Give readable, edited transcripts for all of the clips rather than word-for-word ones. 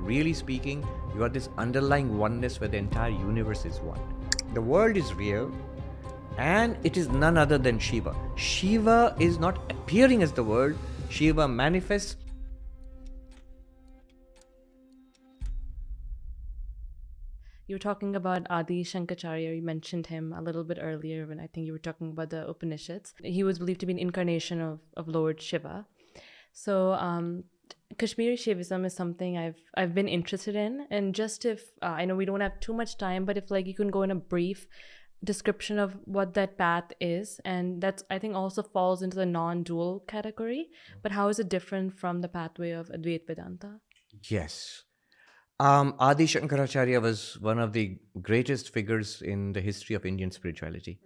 really speaking, you are this underlying oneness where the entire universe is one. The world is real, and it is none other than Shiva. Shiva is not appearing as the world. Shiva manifests. You were talking about Adi Shankaracharya. You mentioned him a little bit earlier when I think you were talking about the Upanishads. He was believed to be an incarnation of Lord Shiva. So Kashmiri Shaivism is something I've been interested in. And just if, I know we don't have too much time, but if like you can go in a brief description of what that path is, and that's I think also falls into the non-dual category. But how is it different from the pathway of Advaita Vedanta? Yes. Adi Shankaracharya was one of the greatest figures in the history of Indian spirituality.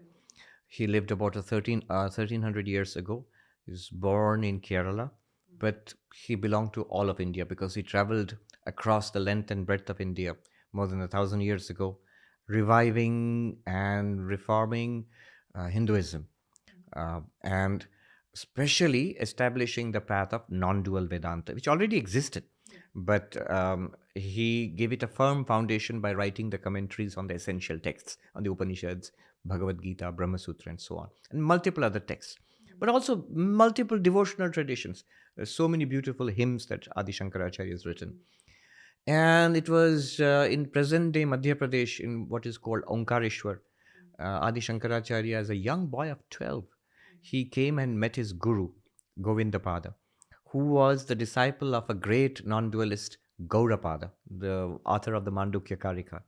He lived about 1300 years ago. He was born in Kerala, but he belonged to all of India because he traveled across the length and breadth of India more than 1,000 years ago, reviving and reforming Hinduism, and especially establishing the path of non-dual Vedanta, which already existed. But he gave it a firm foundation by writing the commentaries on the essential texts, on the Upanishads, Bhagavad Gita, Brahma Sutra, and so on, and multiple other texts, but also multiple devotional traditions. There's so many beautiful hymns that Adi Shankaracharya has written. And it was in present-day Madhya Pradesh, in what is called Omkareshwar, Adi Shankaracharya, as a young boy of 12, he came and met his guru, Govindapada, who was the disciple of a great non-dualist, Gaurapada, the author of the Mandukya Karika.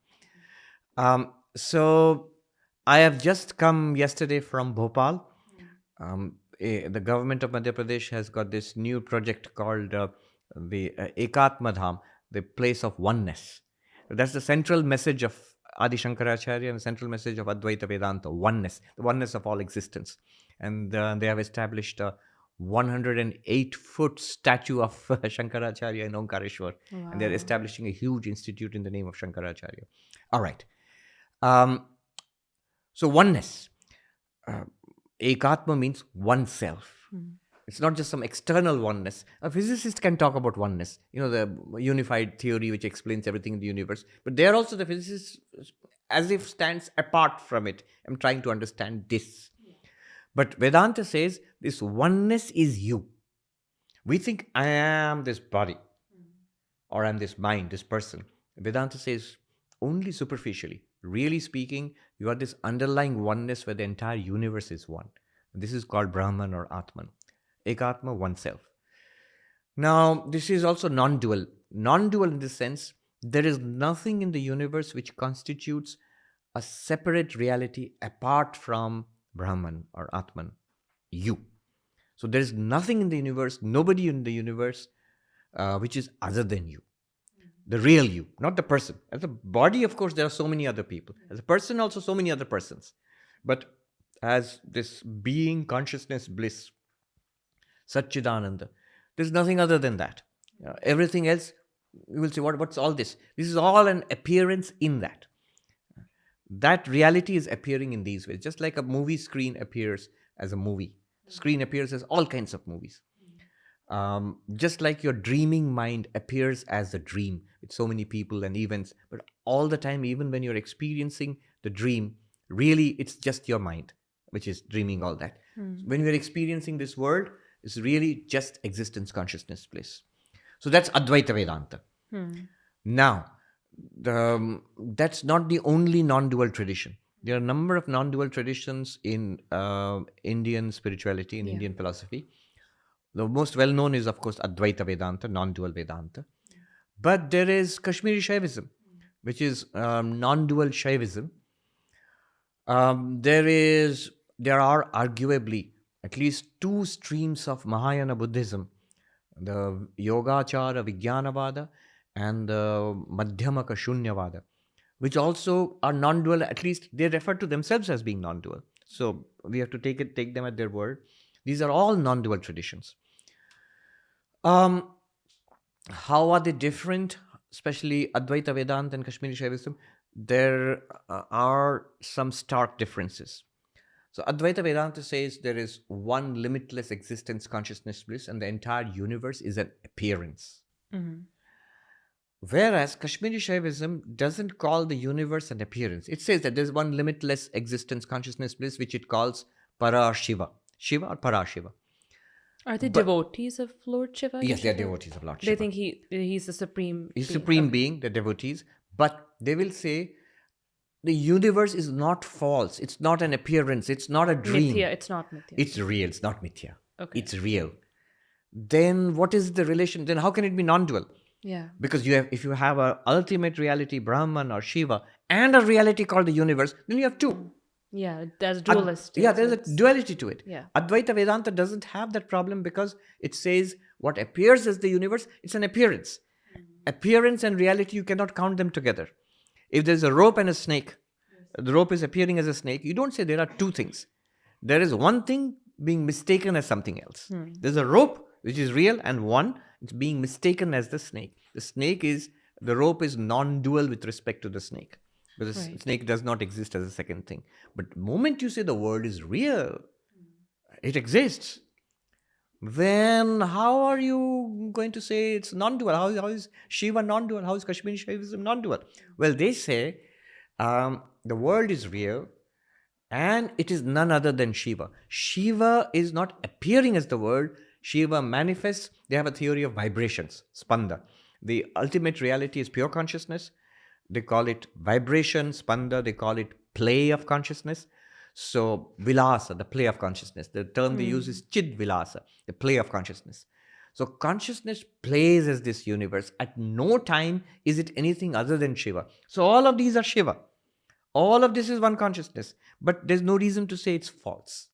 So I have just come yesterday from Bhopal. The government of Madhya Pradesh has got this new project called the Ekatma Dham, the place of oneness. That's the central message of Adi Shankaracharya and the central message of Advaita Vedanta, oneness, the oneness of all existence. And they have established a 108-foot statue of Shankaracharya in Omkareshwar. Wow. And they're establishing a huge institute in the name of Shankaracharya. All right. So oneness. Ekatma means oneself. It's not just some external oneness. A physicist can talk about oneness, the unified theory which explains everything in the universe. But there also the physicist, as if stands apart from it. I'm trying to understand this. But Vedanta says this oneness is you. We think I am this body, or I'm this mind, this person. Vedanta says only superficially. Really speaking, you are this underlying oneness where the entire universe is one. This is called Brahman or Atman. Ekatma, oneself. Now, this is also non-dual. Non-dual in this sense, there is nothing in the universe which constitutes a separate reality apart from Brahman or Atman, you. So there is nothing in the universe, nobody in the universe which is other than you. The real you, not the person. As a body, of course, there are so many other people. As a person, also so many other persons. But as this being, consciousness, bliss, Satchidananda, there's nothing other than that. Everything else, you will say, what's all this? This is all an appearance in that. That reality is appearing in these ways. Just like a movie screen appears as a movie. Screen appears as all kinds of movies. Just like your dreaming mind appears as a dream with so many people and events, but all the time, even when you're experiencing the dream, really it's just your mind which is dreaming all that. When we're experiencing this world, it's really just existence, consciousness, bliss. So that's Advaita Vedanta. Now, that's not the only non-dual tradition. There are a number of non-dual traditions in Indian spirituality, in Indian philosophy. The most well-known is, of course, Advaita Vedanta, non-dual Vedanta. But there is Kashmiri Shaivism, which is non-dual Shaivism. There are arguably at least two streams of Mahayana Buddhism, the Yogachara Vijnanavada and the Madhyamaka Shunyavada, which also are non-dual. At least they refer to themselves as being non-dual. So we have to take them at their word. These are all non-dual traditions. How are they different? Especially Advaita Vedanta and Kashmiri Shaivism, there are some stark differences. So Advaita Vedanta says there is one limitless existence, consciousness, bliss, and the entire universe is an appearance. Whereas Kashmiri Shaivism doesn't call the universe an appearance. It says that there's one limitless existence, consciousness, bliss, which it calls Para Shiva. Shiva or Para Shiva. Are they But devotees of Lord Shiva? yes, they are Usually, devotees of Lord they Shiva. think he's the supreme. He's being. supreme Okay. being, the devotees. But they will say the universe is not false. It's not an appearance. It's not a dream. Mithya. It's not Mithya. It's real. It's not mithya. Okay. It's real. Then what is the relation? Then how can it be non-dual? Yeah. Because if you have a ultimate reality, Brahman or Shiva, and a reality called the universe, then you have two. Yeah. There's dualist. Yeah, there's a duality to it. Yeah. Advaita Vedanta doesn't have that problem because it says what appears as the universe, it's an appearance. Appearance and reality, you cannot count them together. If there's a rope and a snake, the rope is appearing as a snake, you don't say there are two things. There is one thing being mistaken as something else. There's a rope which is real, and one it's being mistaken as the snake. The rope is non-dual with respect to the snake. Because the snake does not exist as a second thing. But the moment you say the world is real, it exists, then how are you going to say it's non-dual? How is Shiva non-dual? How is Kashmiri Shaivism non-dual? Well, they say the world is real and it is none other than Shiva. Shiva is not appearing as the world. Shiva manifests. They have a theory of vibrations, spanda. The ultimate reality is pure consciousness. They call it vibration, spanda. They call it play of consciousness. So, vilasa, the play of consciousness. The term they use is chid vilasa, the play of consciousness. So, consciousness plays as this universe. At no time is it anything other than Shiva. So, all of these are Shiva. All of this is one consciousness. But there's no reason to say it's false.